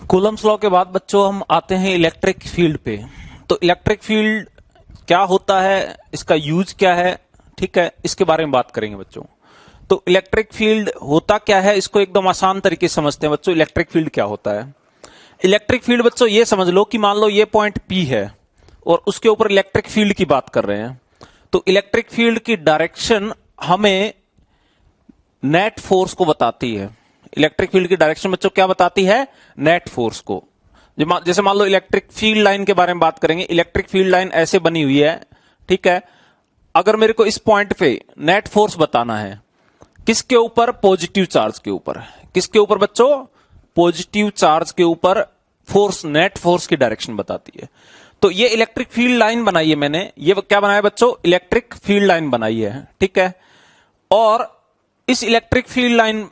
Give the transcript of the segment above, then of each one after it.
Coulomb's law के बाद बच्चों हम आते हैं इलेक्ट्रिक फील्ड पे। तो इलेक्ट्रिक फील्ड क्या होता है, इसका यूज क्या है, ठीक है, इसके बारे में बात करेंगे बच्चों। तो इलेक्ट्रिक फील्ड होता क्या है, इसको एकदम आसान तरीके से समझते हैं बच्चों। इलेक्ट्रिक फील्ड क्या होता है? इलेक्ट्रिक फील्ड बच्चों ये समझ लो कि मान लो ये पॉइंट P है और उसके ऊपर इलेक्ट्रिक फील्ड की बात कर रहे हैं। तो इलेक्ट्रिक फील्ड की डायरेक्शन हमें नेट फोर्स को बताती है। इलेक्ट्रिक फील्ड की डायरेक्शन बच्चों क्या बताती है? नेट फोर्स को। जैसे मान लो इलेक्ट्रिक फील्ड लाइन के बारे में बात करेंगे। इलेक्ट्रिक फील्ड लाइन ऐसे बनी हुई है, ठीक है। अगर मेरे को इस पॉइंट पे नेट फोर्स बताना है, किसके ऊपर? पॉजिटिव चार्ज के ऊपर। किसके ऊपर बच्चों? पॉजिटिव चार्ज के ऊपर फोर्स, नेट फोर्स की डायरेक्शन बताती है। तो ये इलेक्ट्रिक फील्ड लाइन बनाई है मैंने। ये क्या बनाया बच्चों? इलेक्ट्रिक फील्ड लाइन बनाई है, ठीक है। और इस इलेक्ट्रिक फील्ड लाइन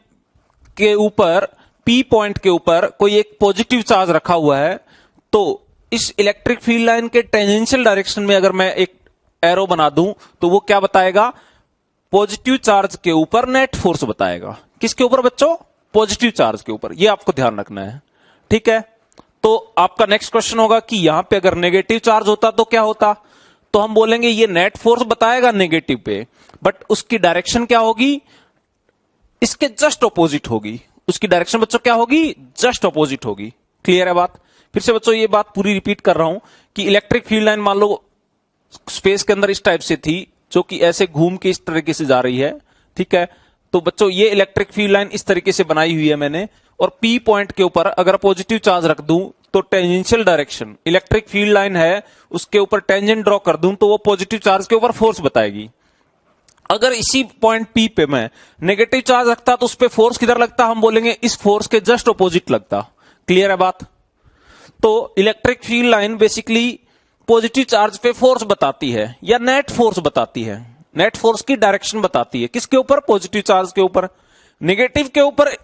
के ऊपर P पॉइंट के ऊपर कोई एक पॉजिटिव चार्ज रखा हुआ है। तो इस इलेक्ट्रिक फील्ड लाइन के टेंजेंशियल डायरेक्शन में अगर मैं एक एरो बना दूं तो वो क्या बताएगा? पॉजिटिव चार्ज के ऊपर नेट फोर्स बताएगा। किसके ऊपर बच्चों? पॉजिटिव चार्ज के ऊपर। ये आपको ध्यान रखना है, ठीक है। तो आपका नेक्स्ट क्वेश्चन होगा कि यहां पे अगर नेगेटिव चार्ज होता तो क्या होता? तो हम बोलेंगे ये नेट फोर्स बताएगा नेगेटिव पे, बट उसकी डायरेक्शन क्या होगी? इसके जस्ट ऑपोजिट होगी। उसकी डायरेक्शन बच्चों क्या होगी? जस्ट ऑपोजिट होगी। क्लियर है बात? फिर से बच्चों ये बात पूरी रिपीट कर रहा हूं कि इलेक्ट्रिक फील्ड लाइन मान लो स्पेस के अंदर इस टाइप से थी, जो कि ऐसे घूम के इस तरीके से जा रही है, ठीक है। तो बच्चों ये इलेक्ट्रिक फील्ड लाइन इस तरीके से बनाई हुई है मैंने, और P पॉइंट के ऊपर अगर पॉजिटिव चार्ज रख दूं तो tangential direction electric field line है उसके ऊपर टेंजेंट ड्रॉ कर दूं तो वो पॉजिटिव चार्ज के ऊपर फोर्स बताएगी। अगर इसी पॉइंट P पे मैं नेगेटिव चार्ज रखता तो उस पे फोर्स किधर लगता? हम बोलेंगे इस फोर्स के जस्ट ऑपोजिट लगता। क्लियर है बात? तो electric field line basically positive charge पे फोर्स बताती है या नेट फोर्स बताती है। नेट फोर्स की डायरेक्शन बताती है। किसके ऊपर? पॉजिटिव चार्ज के ऊपर। नेगेटिव के ऊपर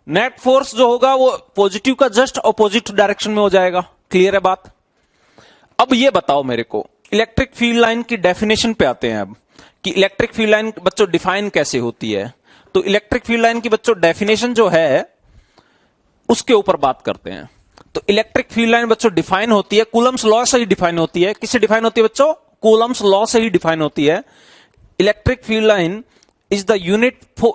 नेट फोर्स जो होगा वो पॉजिटिव का जस्ट ऑपोजिट डायरेक्शन में हो जाएगा। क्लियर है बात? अब ये बताओ मेरे को, इलेक्ट्रिक फील्ड लाइन की डेफिनेशन पे आते हैं अब, कि इलेक्ट्रिक फील्ड लाइन बच्चों डिफाइन कैसे होती है। तो इलेक्ट्रिक फील्ड लाइन की बच्चों डेफिनेशन जो है उसके ऊपर बात करते हैं। तो इलेक्ट्रिक फील्ड लाइन बच्चों डिफाइन होती है कूलम्स लॉ से ही डिफाइन होती है। किससे डिफाइन होती है बच्चों? कूलम्स लॉ से ही डिफाइन होती है। Electric field line is the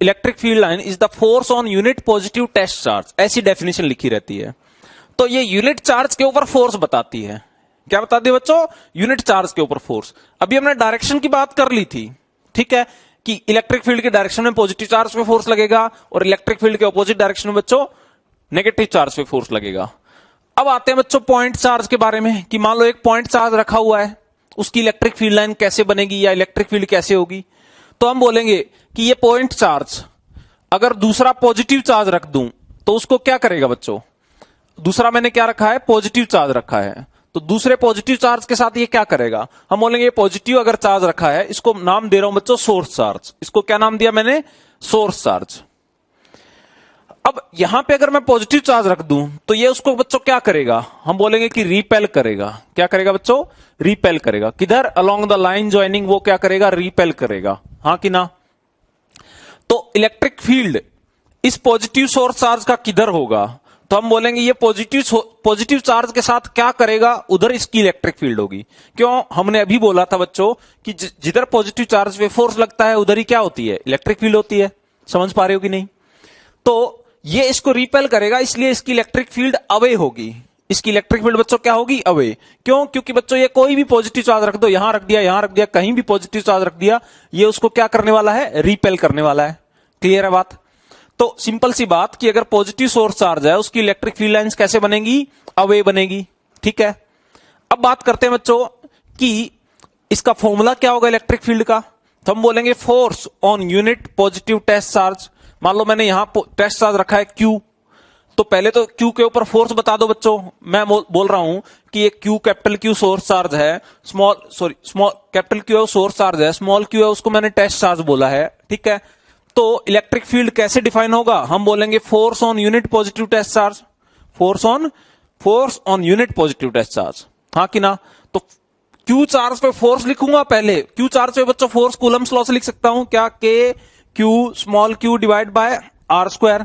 electric field line is the force on unit positive test charge, ऐसी डेफिनेशन लिखी रहती है। तो ये यूनिट चार्ज के ऊपर फोर्स बताती है। क्या बताती है बच्चों? यूनिट चार्ज के ऊपर फोर्स। अभी हमने डायरेक्शन की बात कर ली थी, ठीक है, कि इलेक्ट्रिक फील्ड के डायरेक्शन में पॉजिटिव चार्ज पे फोर्स लगेगा और इलेक्ट्रिक फील्ड के ऑपोजिट डायरेक्शन में बच्चों नेगेटिव चार्ज पे फोर्स लगेगा। अब आते हैं बच्चों पॉइंट चार्ज के बारे में, कि मान लो एक पॉइंट चार्ज रखा हुआ है, उसकी इलेक्ट्रिक फील्ड लाइन कैसे बनेगी या इलेक्ट्रिक फील्ड कैसे होगी। तो हम बोलेंगे कि ये पॉइंट चार्ज अगर दूसरा पॉजिटिव चार्ज रख दूं तो उसको क्या करेगा बच्चों? दूसरा मैंने क्या रखा है? पॉजिटिव चार्ज रखा है। तो दूसरे पॉजिटिव चार्ज के साथ ये क्या करेगा? हम बोलेंगे ये पॉजिटिव अगर चार्ज रखा है, इसको नाम दे रहा हूं बच्चों सोर्स चार्ज। इसको क्या नाम दिया मैंने? Source charge. अब यहां पे अगर मैं पॉजिटिव चार्ज रख दूं तो ये उसको बच्चों क्या करेगा? हम बोलेंगे कि रिपेल करेगा। क्या करेगा बच्चों? रिपेल करेगा। किधर? अलोंग द लाइन ज्वाइनिंग वो क्या करेगा? रिपेल करेगा। हाँ कि ना? तो इलेक्ट्रिक फील्ड इस पॉजिटिव सोर्स चार्ज का किधर होगा? तो हम बोलेंगे ये पॉजिटिव चार्ज के साथ क्या करेगा? उधर इसकी इलेक्ट्रिक फील्ड होगी। क्यों? हमने अभी बोला था बच्चों कि जिधर पॉजिटिव चार्ज पे फोर्स लगता है उधर ही क्या होती है? इलेक्ट्रिक फील्ड होती है। समझ पा रहे हो कि नहीं? तो ये इसको रिपेल करेगा, इसलिए इसकी इलेक्ट्रिक फील्ड अवे होगी। इसकी इलेक्ट्रिक फील्ड बच्चों क्या होगी? अवे। क्यों? क्योंकि बच्चों ये कोई भी पॉजिटिव चार्ज रख दो, यहां रख दिया, यहां रख दिया, कहीं भी पॉजिटिव चार्ज रख दिया, ये उसको क्या करने वाला है? रिपेल करने वाला है। क्लियर है बात? तो सिंपल सी बात कि अगर पॉजिटिव सोर्स चार्ज है उसकी इलेक्ट्रिक फील्ड लाइंस कैसे बनेगी? अवे बनेगी। ठीक है। अब बात करते हैं बच्चों कि इसका फॉर्मूला क्या होगा इलेक्ट्रिक फील्ड का। तो हम बोलेंगे force on unit positive test charge. मान लो मैंने यहां टेस्ट चार्ज रखा है Q, तो पहले तो Q के ऊपर फोर्स बता दो बच्चों। मैं बोल रहा हूं कि ये Q capital Q source charge है, स्मॉल कैपिटल Q है सोर्स चार्ज है, स्मॉल q है उसको मैंने टेस्ट चार्ज बोला है। ठीक है। तो इलेक्ट्रिक फील्ड कैसे डिफाइन होगा? हम बोलेंगे force on unit positive test charge. Force on unit positive test charge. हाँ कि ना? तो Q चार्ज पे फोर्स लिखूंगा पहले। Q चार्ज पे बच्चों फोर्स कूलम्स लॉ से लिख सकता हूं क्या? K Q small q divide by R square.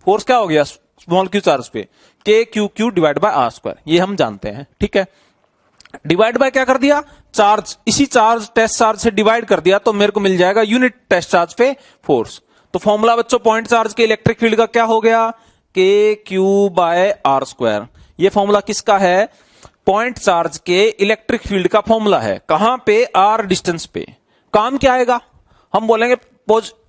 Force क्या हो गया? स्मॉल क्यू चार्ज पे, K Q Q divide by are square, ये हम जानते हैं। ठीक है, डिवाइड बाय क्या कर दिया, चार्ज, इसी चार्ज टेस्ट चार्ज से डिवाइड कर दिया तो मेरे को मिल जाएगा यूनिट टेस्ट चार्ज पे फोर्स। तो फॉर्मूला बच्चों पॉइंट चार्ज के इलेक्ट्रिक फील्ड का क्या हो गया, K Q by are square. ये फॉर्मूला किसका है, पॉइंट चार्ज के इलेक्ट्रिक फील्ड का फॉर्मूला है। कहां पे, आर डिस्टेंस पे। काम क्या आएगा, हम बोलेंगे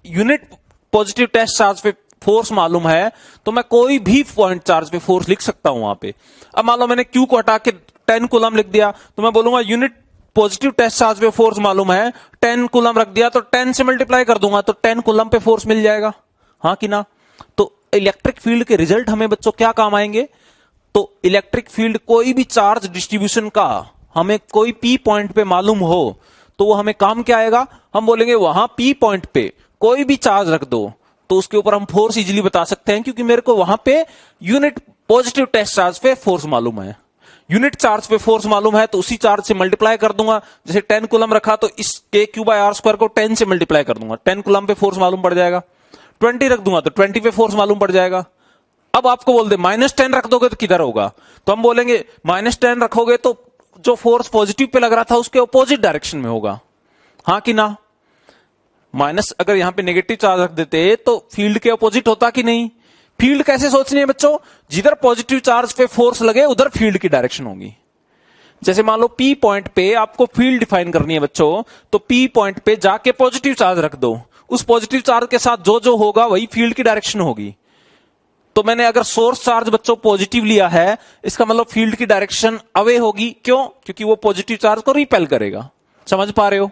यूनिट पॉजिटिव टेस्ट चार्ज पे फोर्स मालूम है तो मैं कोई भी पॉइंट चार्ज पे फोर्स लिख सकता हूं वहां पे। अब मान लो मैंने क्यू को हटा के 10 कूलम लिख दिया तो मैं बोलूंगा यूनिट पॉजिटिव टेस्ट चार्ज पे फोर्स मालूम है, 10 कूलम रख दिया तो 10 से मल्टीप्लाई कर दूंगा तो 10 कूलम पे फोर्स मिल जाएगा, हाँ कि ना। तो इलेक्ट्रिक फील्ड के रिजल्ट हमें बच्चों क्या काम आएंगे, तो इलेक्ट्रिक फील्ड कोई भी चार्ज डिस्ट्रीब्यूशन का हमें कोई पी पॉइंट पे मालूम हो तो वो हमें काम क्या आएगा, हम बोलेंगे वहां पी पॉइंट पे कोई भी चार्ज रख दो तो उसके ऊपर हम फोर्स इजीली बता सकते हैं, क्योंकि मेरे को वहां पे यूनिट पॉजिटिव टेस्ट चार्ज पे फोर्स मालूम है। यूनिट चार्ज पे फोर्स मालूम है तो उसी चार्ज से मल्टीप्लाई कर दूंगा। जैसे 10 कूलम रखा तो इस के क्यू बाय आर स्क्वायर को 10 से मल्टीप्लाई कर दूंगा, 10 कूलम पे फोर्स मालूम पड़ जाएगा। 20 रख दूंगा तो 20 पे फोर्स मालूम पड़ जाएगा। अब आपको बोल दे -10 रख दोगे तो किधर होगा, तो हम बोलेंगे -10 रखोगे तो जो फोर्स पॉजिटिव पे लग रहा था उसके अपोजिट डायरेक्शन में होगा, हाँ कि ना। माइनस अगर यहां पे नेगेटिव चार्ज रख देते तो फील्ड के अपोजिट होता कि नहीं। फील्ड कैसे सोचनी है बच्चों, जिधर पॉजिटिव चार्ज पे फोर्स लगे उधर फील्ड की डायरेक्शन होगी। जैसे मान लो पी पॉइंट पे आपको फील्ड डिफाइन करनी है बच्चों, तो पी पॉइंट पे जाके पॉजिटिव चार्ज रख दो, उस पॉजिटिव चार्ज के साथ जो जो होगा वही फील्ड की डायरेक्शन होगी। तो मैंने अगर सोर्स चार्ज बच्चों पॉजिटिव लिया है, इसका मतलब फील्ड की डायरेक्शन अवे होगी, क्यों, क्योंकि वो पॉजिटिव चार्ज को रिपेल करेगा। समझ पा रहे हो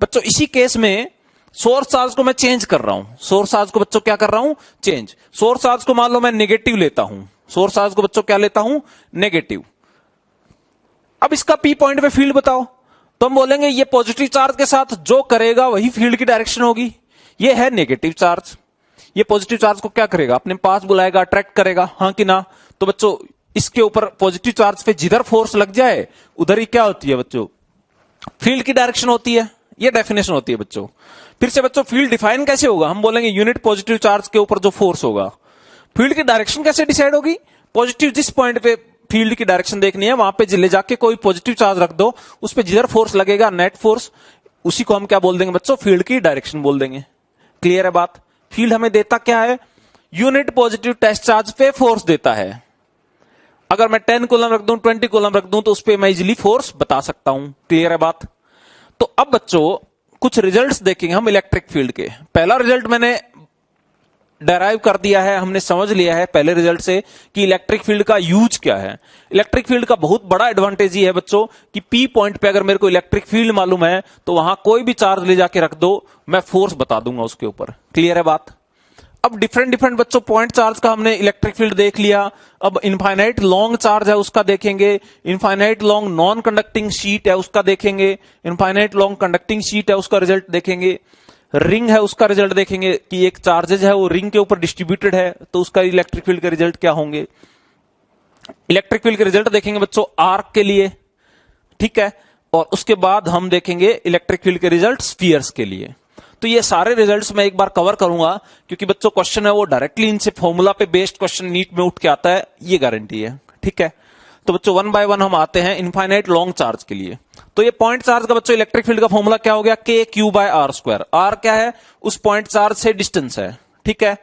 बच्चों। इसी केस में सोर्स चार्ज को मैं चेंज कर रहा हूं, सोर्स चार्ज को बच्चों क्या कर रहा हूं, चेंज। सोर्स चार्ज को मान लो मैं नेगेटिव लेता हूं, सोर्स चार्ज को बच्चों क्या लेता हूं, नेगेटिव। अब इसका पी पॉइंट पे फील्ड बताओ, तो हम बोलेंगे ये पॉजिटिव चार्ज के साथ जो करेगा वही फील्ड की डायरेक्शन होगी। ये है नेगेटिव चार्ज, ये पॉजिटिव चार्ज को क्या करेगा, अपने पास बुलाएगा, अट्रैक्ट करेगा, हाँ कि ना। तो बच्चों इसके ऊपर पॉजिटिव चार्ज पे जिधर फोर्स लग जाए उधर ही क्या होती है बच्चों, फील्ड की डायरेक्शन होती है। ये डेफिनेशन होती है बच्चों। फिर से बच्चों फील्ड डिफाइन कैसे होगा, हम बोलेंगे यूनिट पॉजिटिव चार्ज के ऊपर जो फोर्स होगा, फील्ड की डायरेक्शन कैसे डिसाइड होगी, पॉजिटिव जिस पॉइंट पे फील्ड की डायरेक्शन देखनी है वहां पे ले जाके कोई पॉजिटिव चार्ज रख दो, उस पे जिधर फोर्स लगेगा नेट फोर्स, उसी को हम क्या बोल देंगे बच्चों, फील्ड की डायरेक्शन बोल देंगे। क्लियर है बात। फील्ड हमें देता क्या है, यूनिट पॉजिटिव टेस्ट चार्ज पे फोर्स देता है। अगर मैं 10 कूलम रख दूं, 20 कूलम रख दूं तो उस पे मैं इजीली फोर्स बता सकता हूं। क्लियर है बात। तो अब बच्चों कुछ रिजल्ट्स देखेंगे हम इलेक्ट्रिक फील्ड के। पहला रिजल्ट मैंने डेराइव कर दिया है, हमने समझ लिया है पहले रिजल्ट से कि इलेक्ट्रिक फील्ड का यूज क्या है। इलेक्ट्रिक फील्ड का बहुत बड़ा एडवांटेज ये है बच्चों कि पी पॉइंट पे अगर मेरे को इलेक्ट्रिक फील्ड मालूम है तो वहां कोई भी चार्ज ले जाके रख दो, मैं फोर्स बता दूंगा उसके ऊपर। क्लियर है बात। अब डिफरेंट बच्चों पॉइंट चार्ज का हमने इलेक्ट्रिक फील्ड देख लिया। अब इनफाइनाइट लॉन्ग चार्ज है उसका देखेंगे, infinite long non conducting sheet है उसका देखेंगे, इनफाइनाइट लॉन्ग कंडक्टिंग शीट है उसका रिजल्ट देखेंगे, रिंग है उसका रिजल्ट देखेंगे कि एक चार्जेज है वो रिंग के ऊपर डिस्ट्रीब्यूटेड है तो उसका इलेक्ट्रिक फील्ड के रिजल्ट क्या होंगे। इलेक्ट्रिक फील्ड के रिजल्ट देखेंगे बच्चों आर्क के लिए, ठीक है। और उसके बाद हम देखेंगे इलेक्ट्रिक फील्ड के रिजल्ट स्फीयर्स के लिए। तो ये सारे रिजल्ट्स मैं एक बार कवर करूंगा क्योंकि बच्चों क्वेश्चन है वो डायरेक्टली इनसे फॉर्मूला पे बेस्ड क्वेश्चन नीट में उठ के आता है, ये गारंटी है, ठीक है। तो बच्चों 1 बाय 1 हम आते हैं इनफाइनाइट लॉन्ग चार्ज के लिए। तो ये पॉइंट चार्ज का बच्चों इलेक्ट्रिक फील्ड का फॉर्मूला क्या हो गया, K Q by are square. R क्या है, उस पॉइंट चार्ज से डिस्टेंस है, ठीक है।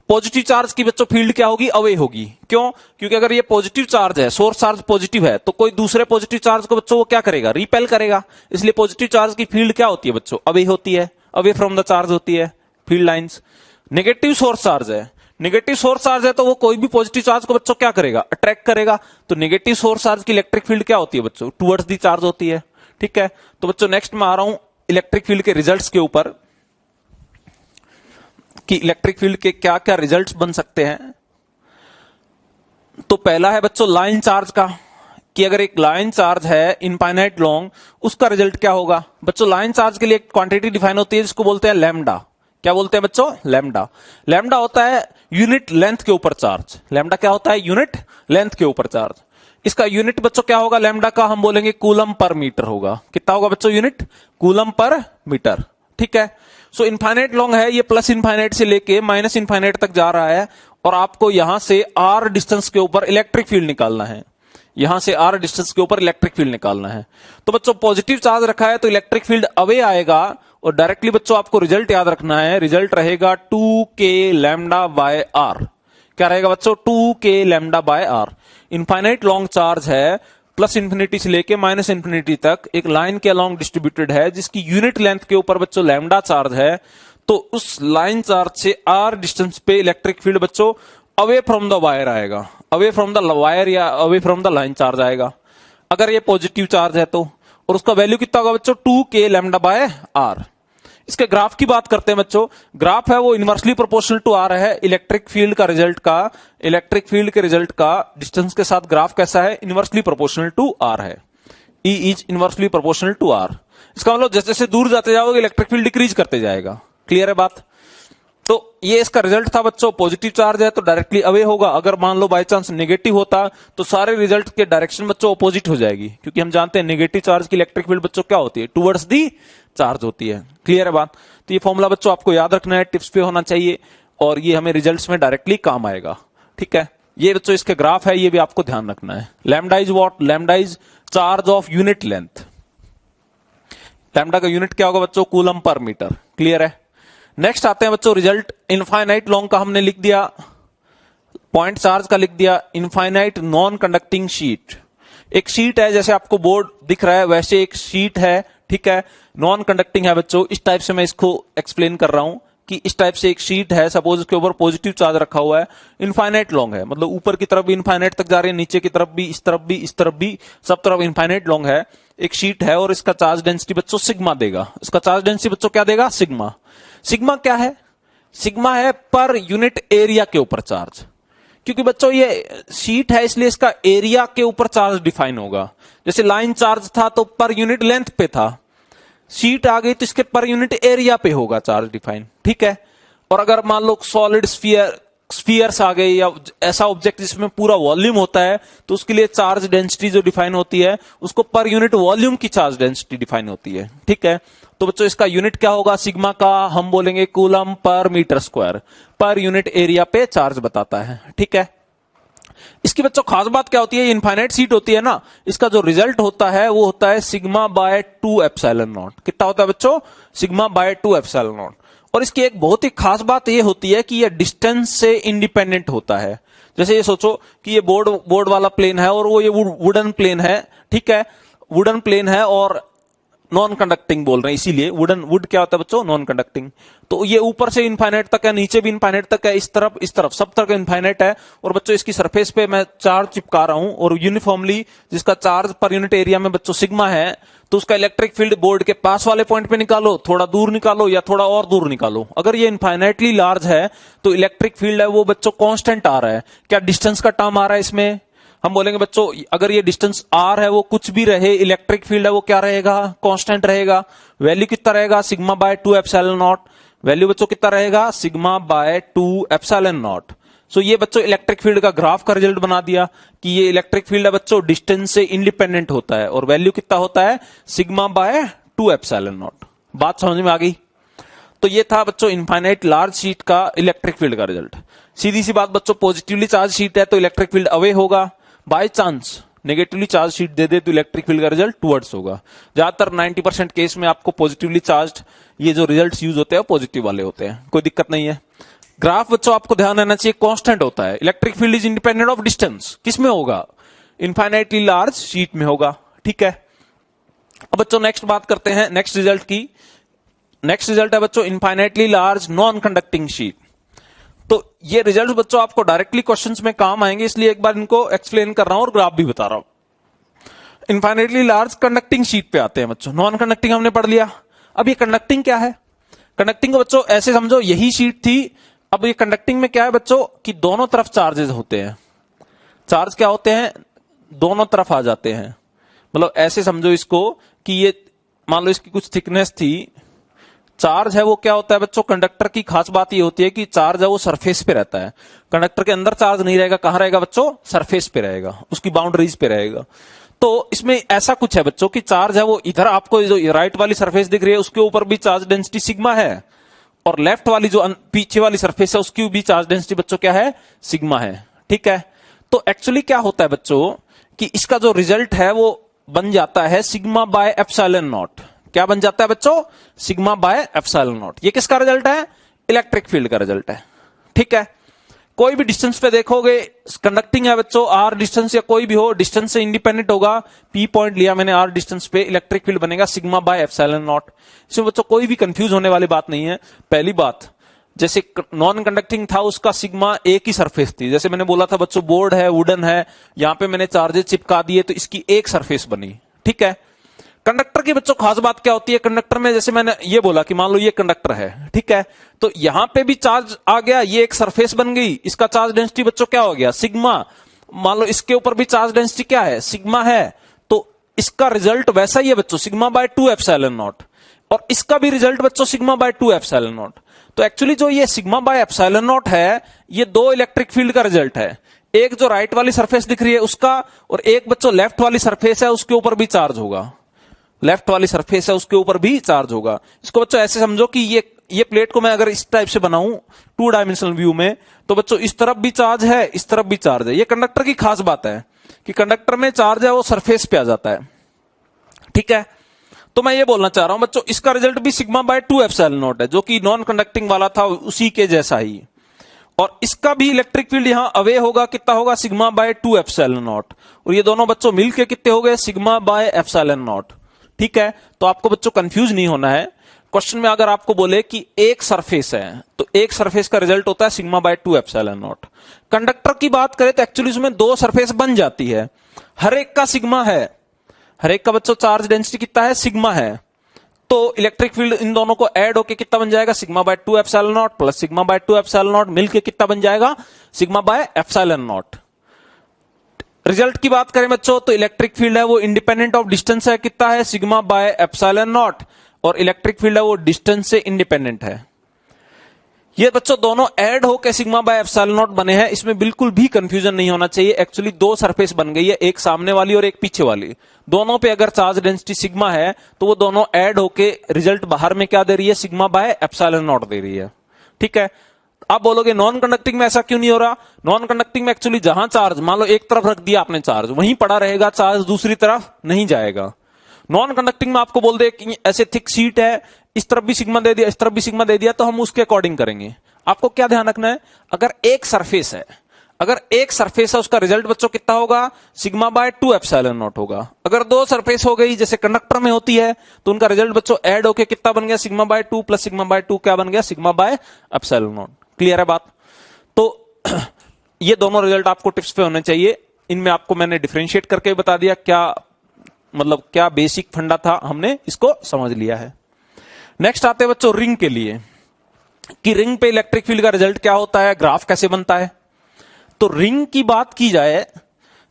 पॉजिटिव चार्ज की बच्चों फील्ड क्या होगी, अवे होगी। क्यों, क्योंकि अगर ये पॉजिटिव चार्ज है, सोर्स चार्ज पॉजिटिव है, तो कोई दूसरे पॉजिटिव चार्ज को बच्चों वो क्या करेगा, रिपेल करेगा। इसलिए पॉजिटिव चार्ज की फील्ड क्या होती है बच्चों, अवे होती है, अवे फ्रॉम द चार्ज होती है field lines. Negative source charge है, नेगेटिव सोर्स चार्ज है तो वो कोई भी पॉजिटिव चार्ज को बच्चों क्या करेगा, अट्रैक्ट करेगा। तो नेगेटिव सोर्स चार्ज की इलेक्ट्रिक फील्ड क्या होती है बच्चों, टुवर्ड्स दी चार्ज होती है, ठीक है। तो बच्चों नेक्स्ट में आ रहा हूं इलेक्ट्रिक फील्ड के रिजल्ट्स के ऊपर कि इलेक्ट्रिक फील्ड के क्या क्या रिजल्ट्स बन सकते हैं। तो पहला है बच्चों लाइन चार्ज का, कि अगर एक लाइन चार्ज है इनफाइनाइट लॉन्ग, उसका रिजल्ट क्या होगा। बच्चों लाइन चार्ज के लिए एक क्वांटिटी डिफाइन होती है जिसको बोलते हैं लैम्डा। क्या बोलते हैं बच्चों, लैम्डा। लैम्डा होता है यूनिट लेंथ के ऊपर चार्ज। लैम्डा क्या होता है, यूनिट लेंथ के ऊपर चार्ज। इसका यूनिट बच्चों क्या होगा लैम्डा का, हम बोलेंगे कूलम पर मीटर होगा। कितना होगा बच्चों यूनिट, कूलम पर मीटर, ठीक है। सो इनफाइनाइट लॉन्ग है, ये प्लस इनफाइनाइट से लेके माइनस इनफाइनाइट तक जा रहा है और आपको यहां से r डिस्टेंस के ऊपर इलेक्ट्रिक फील्ड निकालना है। यहां से r डिस्टेंस के ऊपर इलेक्ट्रिक फील्ड निकालना है। तो बच्चों पॉजिटिव चार्ज रखा है तो इलेक्ट्रिक फील्ड अवे आएगा और डायरेक्टली बच्चों आपको रिजल्ट याद रखना है। रिजल्ट रहेगा 2k लैम्डा बाय r। क्या रहेगा बच्चों? 2k lambda by r। Infinite long charge है, प्लस इंफिनिटी से लेके माइनस इंफिनिटी तक एक लाइन के अलॉन्ग डिस्ट्रीब्यूटेड है, जिसकी यूनिट लेंथ के ऊपर बच्चों लैम्डा चार्ज है। तो उस लाइन चार्ज से r डिस्टेंस पे इलेक्ट्रिक फील्ड बच्चों अवे फ्रॉम द वायर आएगा, अवे फ्रॉम द वायर या away from the line charge आएगा अगर ये पॉजिटिव चार्ज है तो। और उसका वैल्यू कितना होगा बच्चों? 2k lambda by r। इसके ग्राफ की बात करते हैं बच्चों। ग्राफ है वो इनवर्सली प्रोपोर्शनल टू r है। इलेक्ट्रिक फील्ड का रिजल्ट का, इलेक्ट्रिक फील्ड के रिजल्ट का डिस्टेंस के साथ ग्राफ कैसा है? इनवर्सली प्रोपोर्शनल टू r है। E is inversely proportional to r। इसका मतलब जैसे जैसे दूर जाते जाओगे इलेक्ट्रिक फील्ड डिक्रीज करते जाएगा। क्लियर है बात? तो ये इसका रिजल्ट था बच्चों। पॉजिटिव चार्ज है तो डायरेक्टली अवे होगा। अगर मान लो बाय चांस नेगेटिव होता तो सारे रिजल्ट के डायरेक्शन बच्चों अपोजिट हो जाएगी, क्योंकि हम जानते हैं नेगेटिव चार्ज की इलेक्ट्रिक फील्ड बच्चों क्या होती है? टुवर्ड्स दी चार्ज होती है। क्लियर है बात? तो ये फॉर्मूला बच्चों आपको याद रखना है, टिप्स पे होना चाहिए और ये हमें रिजल्ट्स में डायरेक्टली काम आएगा। ठीक है, ये बच्चों इसके ग्राफ है, ये भी आपको ध्यान रखना है। Lambda is what? Lambda is charge of unit length. Lambda का यूनिट क्या होगा बच्चों? कूलम पर मीटर। क्लियर है? नेक्स्ट आते हैं बच्चों रिजल्ट। इनफाइनाइट लॉन्ग का हमने लिख दिया, पॉइंट चार्ज का लिख दिया। इनफाइनाइट नॉन कंडक्टिंग शीट, एक शीट है जैसे आपको बोर्ड दिख रहा है वैसे एक शीट है। ठीक है, नॉन कंडक्टिंग है बच्चों। इस टाइप से मैं इसको एक्सप्लेन कर रहा हूं कि इस टाइप से एक शीट है, सपोज इसके ऊपर पॉजिटिव चार्ज रखा हुआ है। इनफाइनाइट लॉन्ग है, मतलब ऊपर की तरफ भी इनफाइनाइट तक जा रही है, नीचे की तरफ भी, इस तरफ भी, इस तरफ भी, सब तरफ इनफाइनाइट लॉन्ग है। एक शीट है और इसका चार्ज डेंसिटी बच्चों सिग्मा देगा। इसका चार्ज डेंसिटी बच्चों क्या देगा? सिग्मा। सिग्मा क्या है? सिग्मा है पर यूनिट एरिया के ऊपर चार्ज। क्योंकि बच्चों ये शीट है इसलिए इसका एरिया के ऊपर चार्ज डिफाइन होगा। जैसे लाइन चार्ज था तो पर यूनिट लेंथ पे था, शीट आ गई तो इसके पर यूनिट एरिया पे होगा चार्ज डिफाइन। ठीक है, और अगर मान लो सॉलिड स्फीयर्स आ गए या ऐसा ऑब्जेक्ट जिसमें पूरा वॉल्यूम होता है तो उसके लिए चार्ज डेंसिटी जो डिफाइन होती है उसको पर यूनिट वॉल्यूम की चार्ज डेंसिटी डिफाइन होती है। ठीक है, तो बच्चों इसका यूनिट क्या होगा? सिग्मा का हम बोलेंगे कूलम पर मीटर स्क्वायर, पर यूनिट एरिया पे चार्ज बताता है। ठीक है, इसकी बच्चों खास बात क्या होती है? इनफाइनाइट शीट होती है ना, इसका जो रिजल्ट होता है वो होता है सिग्मा बाय 2 एप्सिलॉन नॉट। कितना होता है बच्चों? Sigma by 2 epsilon not. और इसकी एक बहुत ही खास बात ये होती है कि ये डिस्टेंस से इंडिपेंडेंट होता है। जैसे ये सोचो कि ये बोर्ड वाला प्लेन है और वो ये वुडन प्लेन है। ठीक है, वुडन प्लेन है और नॉन कंडक्टिंग बोल रहे हैं, इसीलिए वुड क्या होता है बच्चों? Non conducting. तो ये ऊपर से इनफाइनाइट तक है, नीचे भी इनफाइनाइट तक है, इस तरफ सब तरफ इनफाइनाइट है। और बच्चों इसकी सरफेस पे मैं चार्ज चिपका रहा हूं और यूनिफॉर्मली जिसका चार्ज पर यूनिट एरिया में बच्चों सिग्मा है, तो उसका इलेक्ट्रिक फील्ड बोर्ड के पास वाले पॉइंट पे निकालो, थोड़ा दूर निकालो या थोड़ा और दूर निकालो। अगर ये इनफाइनाइटली लार्ज है तो इलेक्ट्रिक फील्ड है वो बच्चों कांस्टेंट आ रहा है। क्या डिस्टेंस का टर्म आ रहा है इसमें? हम बोलेंगे बच्चों अगर ये डिस्टेंस r है वो कुछ भी रहे, इलेक्ट्रिक फील्ड है वो क्या रहेगा? कांस्टेंट रहेगा। वैल्यू कितना रहेगा? Sigma by 2 epsilon naught. Value बच्चों कितना रहेगा? Sigma by 2 epsilon naught. So ये बच्चों इलेक्ट्रिक फील्ड का ग्राफ का रिजल्ट बना दिया कि ये इलेक्ट्रिक फील्ड है बच्चों डिस्टेंस से इंडिपेंडेंट होता है और वैल्यू कितना होता है? Sigma by 2 epsilon naught. बात समझ में आ गई? तो ये था बच्चों इनफाइनाइट लार्ज शीट का इलेक्ट्रिक फील्ड का रिजल्ट। सीधी सी बात बच्चों, पॉजिटिवली चार्ज शीट है तो इलेक्ट्रिक फील्ड अवे होगा। By chance negatively charge sheet दे दे तो इलेक्ट्रिक फील्ड का रिजल्ट टुवर्ड्स होगा। ज्यादातर 90% केस में आपको पॉजिटिवली चार्ज ये जो रिजल्ट्स यूज होते हैं पॉजिटिव वाले होते हैं, कोई दिक्कत नहीं है। ग्राफ बच्चों आपको ध्यान रहना चाहिए कांस्टेंट होता है। Electric field is independent of distance. किसमें होगा? इनफाइनाइटली लार्ज शीट में होगा। ठीक है, अब बच्चों नेक्स्ट बात करते हैं नेक्स्ट रिजल्ट की। नेक्स्ट रिजल्ट है बच्चों infinitely large non conducting sheet. तो ये रिजल्ट बच्चों आपको डायरेक्टली क्वेश्चंस में काम आएंगे, इसलिए एक बार इनको एक्सप्लेन कर रहा हूं और ग्राफ भी बता रहा हूं। इनफाइनाइटली लार्ज कंडक्टिंग शीट पे आते हैं बच्चों। नॉन कंडक्टिंग हमने पढ़ लिया, अब ये कंडक्टिंग क्या है? कंडक्टिंग को बच्चों ऐसे समझो यही शीट थी। अब ये कंडक्टिंग में क्या है बच्चों कि दोनों तरफ चार्जेस होते हैं। चार्ज क्या होते हैं? दोनों तरफ आ जाते हैं। मतलब ऐसे समझो इसको कि ये मान लो इसकी कुछ थिकनेस थी, चार्ज है वो क्या होता है बच्चों? कंडक्टर की खास बात ये होती है कि चार्ज है वो सरफेस पे रहता है। कंडक्टर के अंदर चार्ज नहीं रहेगा, कहां रहेगा बच्चों? सरफेस पे रहेगा, उसकी बाउंड्रीज पे रहेगा। तो इसमें ऐसा कुछ है बच्चों कि चार्ज है वो इधर आपको जो राइट वाली सरफेस दिख रही है उसके ऊपर भी चार्ज डेंसिटी सिग्मा है, और लेफ्ट वाली जो पीछे वाली सरफेस है उसकी भी चार्ज डेंसिटी बच्चों क्या है, सिग्मा है। ठीक है, तो एक्चुअली क्या होता है बच्चों कि इसका जो रिजल्ट है वो बन जाता है सिग्मा बाय एप्सिलॉन नॉट। क्या बन जाता है बच्चों, सिग्मा बाय एप्सिलॉन नॉट। ये किसका रिजल्ट है, इलेक्ट्रिक फील्ड का रिजल्ट है। ठीक है, कोई भी डिस्टेंस पे देखोगे, कंडक्टिंग है बच्चों, आर डिस्टेंस या कोई भी हो, डिस्टेंस से इंडिपेंडेंट होगा। पी पॉइंट लिया मैंने आर डिस्टेंस पे, इलेक्ट्रिक फील्ड बनेगा सिग्मा बाय एप्सिलॉन नॉट। इसमें बच्चों कोई भी कंफ्यूज होने वाली बात नहीं है। पहली बात, जैसे नॉन कंडक्टिंग था उसका सिग्मा एक ही सरफेस थी, जैसे मैंने बोला था बच्चों बोर्ड है, वुडन है, यहां पे मैंने चार्जेस चिपका दिए तो इसकी एक सरफेस बनी। ठीक है, कंडक्टर की बच्चों खास बात क्या होती है, कंडक्टर में जैसे मैंने ये बोला कि मान लो ये कंडक्टर है, ठीक है, तो यहां पे भी चार्ज आ गया, ये एक सरफेस बन गई, इसका चार्ज डेंसिटी बच्चों क्या हो गया, सिग्मा। मान लो इसके ऊपर भी चार्ज डेंसिटी क्या है, सिग्मा है, तो इसका रिजल्ट वैसा ही है बच्चों, सिग्मा बाय 2 एप्सिलॉन नॉट। और इसका भी रिजल्ट बच्चों सिग्मा बाय 2 एप्सिलॉन नॉट। तो एक्चुअली जो ये सिग्मा बाय एप्सिलॉन नॉट है, ये दो इलेक्ट्रिक फील्ड का रिजल्ट है। एक जो राइट वाली सरफेस दिख रही है उसका, और एक बच्चों लेफ्ट वाली सरफेस है उसके ऊपर भी चार्ज होगा, लेफ्ट वाली सरफेस है उसके ऊपर भी चार्ज होगा। इसको बच्चों ऐसे समझो कि ये प्लेट को मैं अगर इस टाइप से बनाऊं 2 डायमेंशनल व्यू में, तो बच्चों इस तरफ भी चार्ज है, इस तरफ भी चार्ज है। ये कंडक्टर की खास बात है कि कंडक्टर में चार्ज है वो सरफेस पे आ जाता है। ठीक है, तो मैं ये बोलना चाह रहा हूं बच्चों, इसका रिजल्ट भी सिग्मा बाय 2 एप्सिलॉन नॉट है, जो कि नॉन कंडक्टिंग वाला था उसी के जैसा ही। और इसका भी इलेक्ट्रिक फील्ड यहां अवे होगा, कितना होगा, सिग्मा बाय 2 एप्सिलॉन नॉट। और ये दोनों बच्चों मिलके कितने हो गए, सिग्मा बाय एप्सिलॉन नॉट। ठीक है, तो आपको बच्चों कंफ्यूज नहीं होना है। क्वेश्चन में अगर आपको बोले कि एक सरफेस है, तो एक सरफेस का रिजल्ट होता है sigma by 2 epsilon not. Conductor की बात करें तो एक्चुअली उसमें दो सरफेस बन जाती है, हर एक का सिग्मा है, हर एक का बच्चों चार्ज डेंसिटी कितना है, सिग्मा है। तो इलेक्ट्रिक फील्ड इन दोनों को ऐड होके कितना बन जाएगा, sigma by 2 epsilon not plus sigma by 2 epsilon not मिलके कितना बन जाएगा, sigma by epsilon not. Result की बात करें बच्चों तो इलेक्ट्रिक फील्ड है वो इंडिपेंडेंट ऑफ डिस्टेंस है, कितना है, सिग्मा बाय एप्सिलॉन नॉट। और इलेक्ट्रिक फील्ड है वो डिस्टेंस से इंडिपेंडेंट है। ये बच्चों दोनों ऐड होकर सिग्मा बाय एप्सिलॉन नॉट बने हैं, इसमें बिल्कुल भी कंफ्यूजन नहीं होना चाहिए। एक्चुअली दो सरफेस बन गई है, एक सामने वाली और एक पीछे वाली, दोनों पे अगर चार्ज डेंसिटी सिग्मा है तो वो दोनों ऐड होके रिजल्ट बाहर में क्या दे रही है, sigma by epsilon not they रही है। ठीक है, आप बोलोगे नॉन कंडक्टिंग में ऐसा क्यों नहीं हो रहा। नॉन कंडक्टिंग में एक्चुअली जहां चार्ज, मान लो एक तरफ रख दिया आपने चार्ज, वहीं पड़ा रहेगा, चार्ज दूसरी तरफ नहीं जाएगा। नॉन कंडक्टिंग में आपको बोल दे कि ऐसे थिक शीट है, इस तरफ भी सिग्मा दे दिया, इस तरफ भी सिग्मा दे दिया, तो हम उसके अकॉर्डिंग करेंगे। आपको क्या ध्यान रखना है, अगर एक सरफेस है, अगर एक सरफेस है उसका रिजल्ट बच्चों कितना होगा, सिग्मा बाय 2 एप्सिलॉन नॉट होगा। अगर दो सरफेस हो गई जैसे कंडक्टर में होती है, तो उनका रिजल्ट बच्चों ऐड होके कितना बन गया, sigma by 2 plus sigma by 2 क्या बन गया, sigma by epsilon not. Clear है बात। तो ये दोनों रिजल्ट आपको टिप्स पे होने चाहिए। इनमें आपको मैंने डिफरेंशिएट करके बता दिया, क्या मतलब क्या बेसिक फंडा था, हमने इसको समझ लिया है। नेक्स्ट आते हैं बच्चों रिंग के लिए, कि रिंग पे इलेक्ट्रिक फील्ड का रिजल्ट क्या होता है, ग्राफ कैसे बनता है। तो रिंग की बात की जाए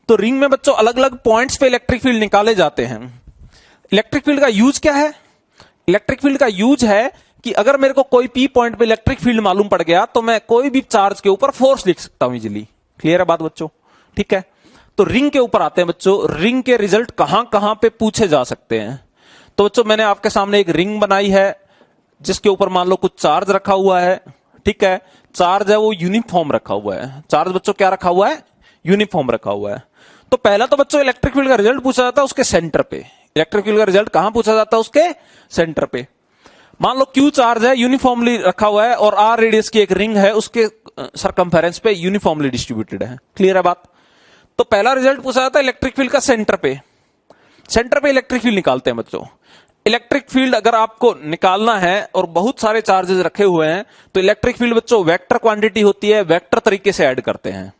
तो रिंग में बच्चों अलग अलग पॉइंट्स पे इलेक्ट्रिक फील्ड निकाले जाते हैं। इलेक्ट्रिक फील्ड का यूज क्या है, इलेक्ट्रिक फील्ड का यूज है कि अगर मेरे को कोई पी पॉइंट पे इलेक्ट्रिक फील्ड मालूम पड़ गया तो मैं कोई भी चार्ज के ऊपर फोर्स लिख सकता हूं इजीली। क्लियर है बात बच्चों। ठीक है, तो रिंग के ऊपर आते हैं बच्चों, रिंग के रिजल्ट कहां कहां पे पूछे जा सकते हैं। तो बच्चों मैंने आपके सामने एक रिंग बनाई है जिसके ऊपर मान लो कुछ चार्ज रखा हुआ है। ठीक है, चार्ज है वो यूनिफॉर्म रखा हुआ है, चार्ज बच्चों क्या रखा हुआ है, यूनिफॉर्म रखा हुआ है। तो पहला तो बच्चों इलेक्ट्रिक फील्ड का रिजल्ट पूछा जाता है उसके सेंटर पे। इलेक्ट्रिक फील्ड का रिजल्ट कहां पूछा जाता है, उसके सेंटर पे। मान लो क्यू चार्ज है, यूनिफॉर्मली रखा हुआ है, और आर रेडियस की एक रिंग है, उसके सरकमफेरेंस पे यूनिफॉर्मली डिस्ट्रीब्यूटेड है। क्लियर है बात। तो पहला रिजल्ट पूछा जाता है इलेक्ट्रिक फील्ड का सेंटर पे। सेंटर पे इलेक्ट्रिक फील्ड निकालते हैं बच्चों। इलेक्ट्रिक फील्ड अगर आपको निकालना है और बहुत सारे चार्जेस रखे हुए हैं, तो इलेक्ट्रिक फील्ड बच्चों वेक्टर क्वांटिटी होती है, वेक्टर तरीके से ऐड करते हैं।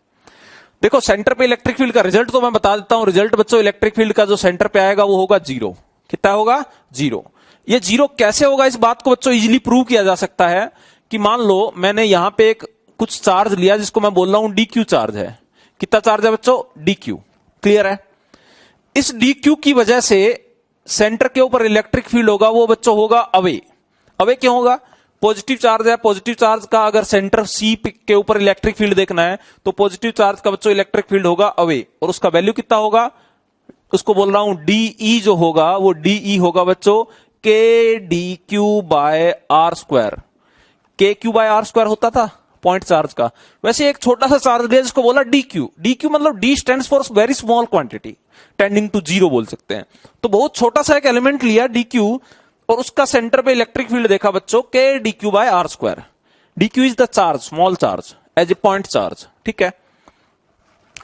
देखो सेंटर पे इलेक्ट्रिक फील्ड का रिजल्ट तो मैं बता देता हूं। रिजल्ट बच्चों इलेक्ट्रिक फील्ड का जो सेंटर पे आएगा वो होगा 0। कितना होगा, 0। ये 0 कैसे होगा, इस बात को बच्चों इजीली प्रूव किया जा सकता है कि मान लो मैंने यहां पे एक कुछ चार्ज लिया जिसको मैं बोल रहा हूं DQ चार्ज है। कितना चार्ज है बच्चों, DQ। क्लियर है। इस DQ की वजह से सेंटर के ऊपर इलेक्ट्रिक फील्ड होगा वो बच्चों होगा अवे। अवे क्यों होगा, पॉजिटिव चार्ज है, पॉजिटिव चार्ज का अगर सेंटर C के ऊपर इलेक्ट्रिक फील्ड देखना है तो पॉजिटिव चार्ज का बच्चों इलेक्ट्रिक फील्ड होगा अवे, और उसका वैल्यू कितना होगा, उसको बोल रहा हूं DE जो होगा वो DE होगा बच्चों KDQ बाय R स्क्वायर। के क्यू बाय आर स्क्वायर होता था पॉइंट चार्ज का। वैसे एक छोटा सा चार्ज लिया जिसको बोला डी क्यू। डी क्यू मतलब D stands for very small quantity, tending to zero बोल सकते हैं। तो बहुत छोटा सा एक एलिमेंट लिया डी क्यू और उसका सेंटर पे इलेक्ट्रिक फील्ड देखा बच्चों के D Q by are square. D q is the charge, small charge as a point charge. ठीक है,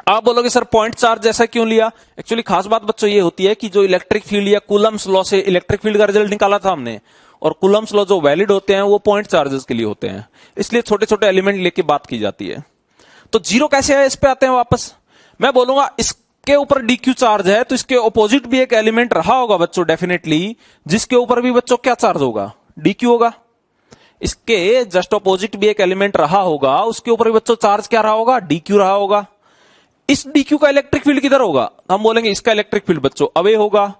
आप बोलोगे सर पॉइंट चार्ज जैसा क्यों लिया? एक्चुअली खास बात बच्चों ये होती है कि जो इलेक्ट्रिक फील्ड या कूलम्स लॉ से इलेक्ट्रिक फील्ड का रिजल्ट निकाला था हमने, और कूलम्स लॉ जो वैलिड होते हैं वो पॉइंट चार्जेस के लिए होते हैं, इसलिए छोटे छोटे एलिमेंट लेके बात की जाती है। तो जीरो कैसे है, इस पे आते हैं वापस। मैं बोलूंगा इसके ऊपर डीक्यू चार्ज है तो इसके ऑपोजिट भी एक एलिमेंट रहा होगा बच्चों डेफिनेटली, जिसके ऊपर भी बच्चों क्या चार्ज होगा? डीक्यू होगा। इसके जस्ट ऑपोजिट भी एक एलिमेंट रहा होगा, उसके ऊपर भी बच्चों चार्ज क्या रहा होगा? डीक्यू रहा होगा। इस डीक्यू का इलेक्ट्रिक फील्ड किधर होगा? हम बोलेंगे इसका इलेक्ट्रिक फील्ड बच्चों अवे होगा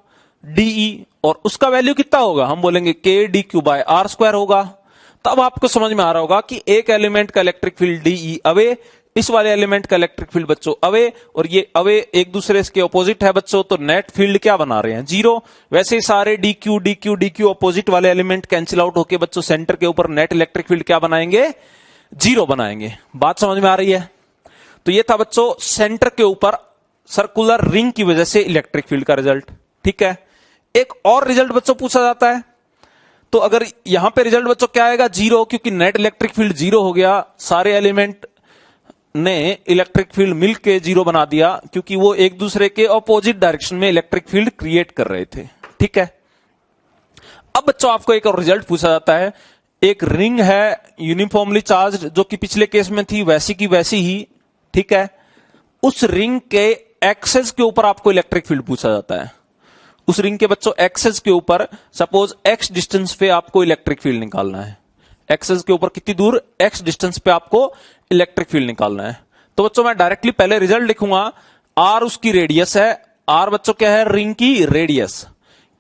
डीई, और उसका वैल्यू कितना होगा? हम बोलेंगे K D Q by are square होगा। तब आपको समझ में आ रहा होगा कि एक एलिमेंट का इलेक्ट्रिक फील्ड डीई अवे, इस वाले एलिमेंट का इलेक्ट्रिक फील्ड बच्चों अवे, और ये अवे एक दूसरे के ऑपोजिट है बच्चों, तो नेट फील्ड क्या बना रहे हैं? जीरो। वैसे सारे डीक्यू डीक्यू डीक्यू ऑपोजिट वाले एलिमेंट कैंसिल आउट होके बच्चों सेंटर के ऊपर नेट इलेक्ट्रिक फील्ड क्या बनाएंगे? जीरो बनाएंगे। बात समझ में आ रही है? तो ये था बच्चों सेंटर के ऊपर सर्कुलर रिंग की वजह से इलेक्ट्रिक फील्ड का रिजल्ट। ठीक है, एक और रिजल्ट बच्चों पूछा जाता है, तो अगर यहां पे रिजल्ट बच्चों क्या आएगा? जीरो, क्योंकि नेट इलेक्ट्रिक फील्ड जीरो हो गया। सारे एलिमेंट ने इलेक्ट्रिक फील्ड मिलके जीरो बना दिया, क्योंकि वो एक दूसरे के ऑपोजिट डायरेक्शन में इलेक्ट्रिक फील्ड क्रिएट कर रहे थे। ठीक है, अब बच्चों आपको एक और रिजल्ट पूछा जाता है। एक रिंग है यूनिफॉर्मली चार्ज, जो कि पिछले केस में थी वैसी की वैसी ही। ठीक है, उस रिंग के एक्सेस के ऊपर आपको इलेक्ट्रिक फील्ड पूछा जाता है। उस रिंग के बच्चों एक्सेस के ऊपर सपोज एक्स डिस्टेंस पे आपको इलेक्ट्रिक फील्ड निकालना है। एक्सेस के ऊपर कितनी दूर? एक्स डिस्टेंस पे आपको इलेक्ट्रिक फील्ड निकालना है। तो बच्चों मैं डायरेक्टली पहले रिजल्ट लिखूंगा। आर उसकी रेडियस है। आर बच्चों क्या है? रिंग की रेडियस।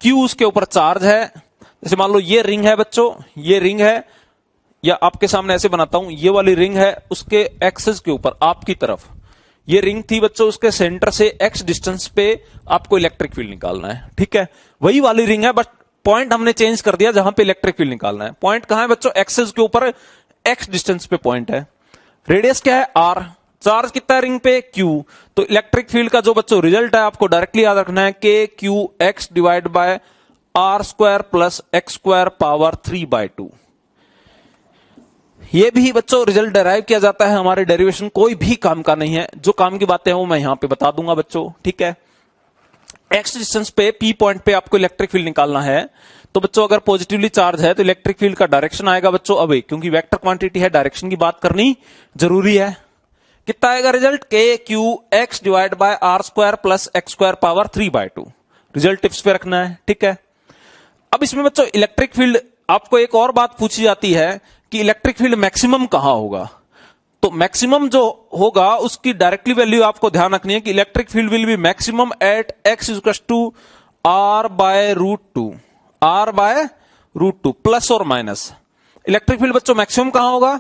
क्यू उसके ऊपर चार्ज है। जैसे मान लो ये रिंग है बच्चों, ये रिंग है, या आपके सामने ऐसे बनाता हूं, ये वाली रिंग है, उसके एक्सेस के ऊपर आपकी तरफ ये रिंग थी बच्चों, उसके सेंटर से एक्स डिस्टेंस पे आपको इलेक्ट्रिक फील्ड निकालना है। ठीक है, वही वाली रिंग है, बट पॉइंट हमने चेंज कर दिया जहां पे इलेक्ट्रिक फील्ड निकालना है। पॉइंट कहां है बच्चों? एक्सेस के ऊपर एक्स डिस्टेंस पे पॉइंट है। रेडियस क्या है? आर। चार्ज कितना है रिंग पे? क्यू। तो इलेक्ट्रिक फील्ड का जो बच्चों रिजल्ट है आपको डायरेक्टली याद रखना है, K Q X divide by are square plus X square power 3/2। ये भी बच्चों रिजल्ट डेराइव किया जाता है। हमारे डेरिवेशन कोई भी काम का नहीं है, जो काम की बातें हैं वो मैं यहां पे बता दूंगा बच्चों। ठीक है, एक्स डिस्टेंस पे पी पॉइंट पे आपको इलेक्ट्रिक फील्ड निकालना है। तो बच्चों अगर पॉजिटिवली चार्ज है तो इलेक्ट्रिक फील्ड का डायरेक्शन आएगा बच्चों अवे, क्योंकि वेक्टर क्वांटिटी है, डायरेक्शन की बात करनी जरूरी है। कितना आएगा result? K Q X divide by are square plus X square power 3/2। Result tips पे रखना है। ठीक है, अब इसमें बच्चों इलेक्ट्रिक फील्ड आपको एक और बात पूछी जाती है कि इलेक्ट्रिक फील्ड मैक्सिमम कहां होगा। तो मैक्सिमम जो होगा उसकी डायरेक्टली वैल्यू आपको ध्यान रखनी है कि electric field will be maximum at X equals to R by root two. R by root two plus और माइनस। इलेक्ट्रिक फील्ड बच्चों मैक्सिमम कहां होगा?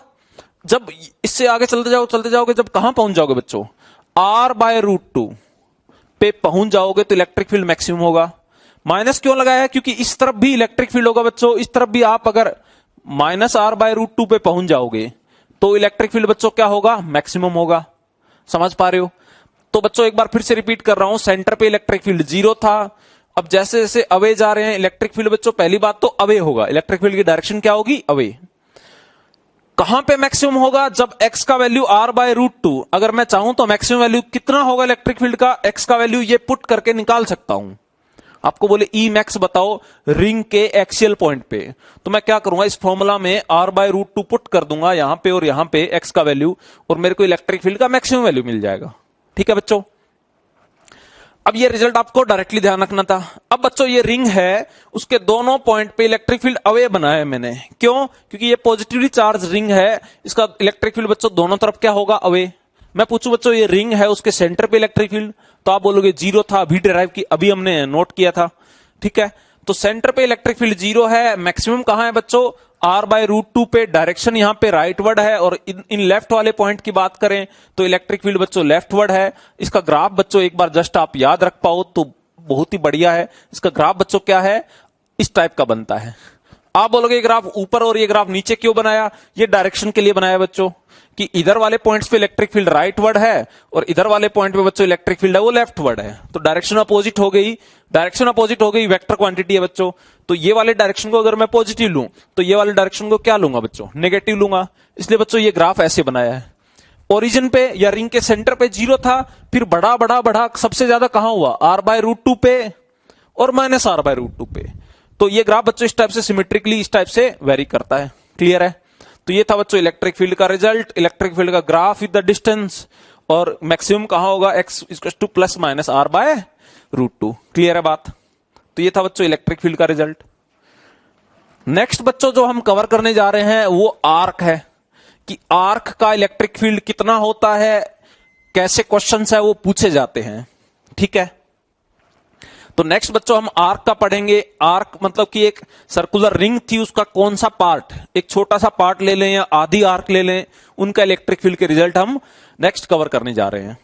जब इससे आगे चलते जाओगे, जब कहां पहुंच जाओगे बच्चों? आर बाय रूट टू पे पहुंच जाओगे तो इलेक्ट्रिक फील्ड मैक्सिमम होगा। माइनस क्यों लगाया है? क्योंकि इस तरफ भी इलेक्ट्रिक फील्ड होगा बच्चों, इस तरफ भी आप अगर minus R by root two पे पहुंच जाओगे तो इलेक्ट्रिक फील्ड बच्चों क्या होगा? मैक्सिमम होगा। समझ पा रहे हो? तो बच्चों एक बार फिर से रिपीट कर रहा हूं, सेंटर पे इलेक्ट्रिक फील्ड जीरो था। अब जैसे जैसे अवे जा रहे हैं इलेक्ट्रिक फील्ड बच्चों, पहली बात तो अवे होगा। इलेक्ट्रिक फील्ड की डायरेक्शन क्या होगी? अवे। कहां पे मैक्सिमम होगा? जब एक्स का value R by root two. अगर मैं चाहूं तो मैक्सिमम वैल्यू कितना होगा इलेक्ट्रिक फील्ड का? एक्स का वैल्यू ये पुट करके निकाल सकता हूं। आपको बोले ई मैक्स बताओ रिंग के एक्सियल पॉइंट पे, तो मैं क्या करूंगा? इस फॉर्मूला में R by root two put कर दूंगा यहां पे और यहां पे एक्स का वैल्यू, और मेरे को इलेक्ट्रिक फील्ड का मैक्सिमम वैल्यू मिल जाएगा। ठीक है बच्चों, अब ये रिजल्ट आपको डायरेक्टली ध्यान रखना था। अब बच्चों ये रिंग है, उसके दोनों पॉइंट पे इलेक्ट्रिक फील्ड अवे बनाया है मैंने। क्यों? क्योंकि ये पॉजिटिवली चार्ज रिंग है, इसका इलेक्ट्रिक फील्ड बच्चों दोनों तरफ क्या होगा? अवे। मैं पूछूं बच्चों ये रिंग है, उसके सेंटर पे इलेक्ट्रिक फील्ड, तो आप बोलोगे जीरो था, अभी डिराइव की, अभी हमने नोट किया था। ठीक है, तो सेंटर पे इलेक्ट्रिक फील्ड जीरो है। मैक्सिमम कहां है बच्चों? आर बाय रूट टू पे। डायरेक्शन यहां पे राइटवर्ड है, और इन लेफ्ट वाले पॉइंट की बात करें तो इलेक्ट्रिक फील्ड बच्चों लेफ्टवर्ड है। इसका ग्राफ बच्चों एक बार जस्ट आप याद रख पाओ तो बहुत ही बढ़िया है। इसका ग्राफ बच्चों क्या है? इस टाइप का बनता है। आप बोलोगे ये ग्राफ ऊपर और ये ग्राफ नीचे क्यों बनाया? ये डायरेक्शन के लिए बनाया बच्चों, कि इधर वाले पॉइंट्स पे इलेक्ट्रिक फील्ड राइट वर्ड है और इधर वाले पॉइंट पे बच्चों इलेक्ट्रिक फील्ड है वो लेफ्ट वर्ड है। तो डायरेक्शन अपोजिट हो गई, डायरेक्शन अपोजिट हो गई, वेक्टर क्वांटिटी है बच्चों। तो ये वाले डायरेक्शन को अगर मैं पॉजिटिव लूं तो ये वाले डायरेक्शन को क्या लूंगा बच्चों? नेगेटिव लूंगा। इसलिए बच्चों ये ग्राफ ऐसे बनाया है। ओरिजिन पे या रिंग के सेंटर पे 0 था, फिर बढ़ा बढ़ा बढ़ा सबसे ज्यादा कहां हुआ? r/√2 पे और -r/√2 पे। तो ये ग्राफ बच्चों इस टाइप से सिमेट्रिकली इस टाइप से वेरी करता है। क्लियर है? तो ये था बच्चों इलेक्ट्रिक फील्ड का रिजल्ट, इलेक्ट्रिक फील्ड का ग्राफ विद द डिस्टेंस, और मैक्सिमम कहां होगा? x = +-r/√2। क्लियर है बात? तो ये था बच्चों इलेक्ट्रिक फील्ड का रिजल्ट। नेक्स्ट बच्चों जो हम कवर करने जा रहे हैं वो आर्क है, कि आर्क का इलेक्ट्रिक फील्ड कितना होता है, कैसे क्वेश्चंस है वो पूछे जाते हैं। ठीक है, तो नेक्स्ट बच्चों हम आर्क का पढ़ेंगे। आर्क मतलब कि एक सर्कुलर रिंग थी, उसका कौन सा पार्ट, एक छोटा सा पार्ट ले लें या आधी आर्क ले लें, उनका इलेक्ट्रिक फील्ड के रिजल्ट हम नेक्स्ट कवर करने जा रहे हैं।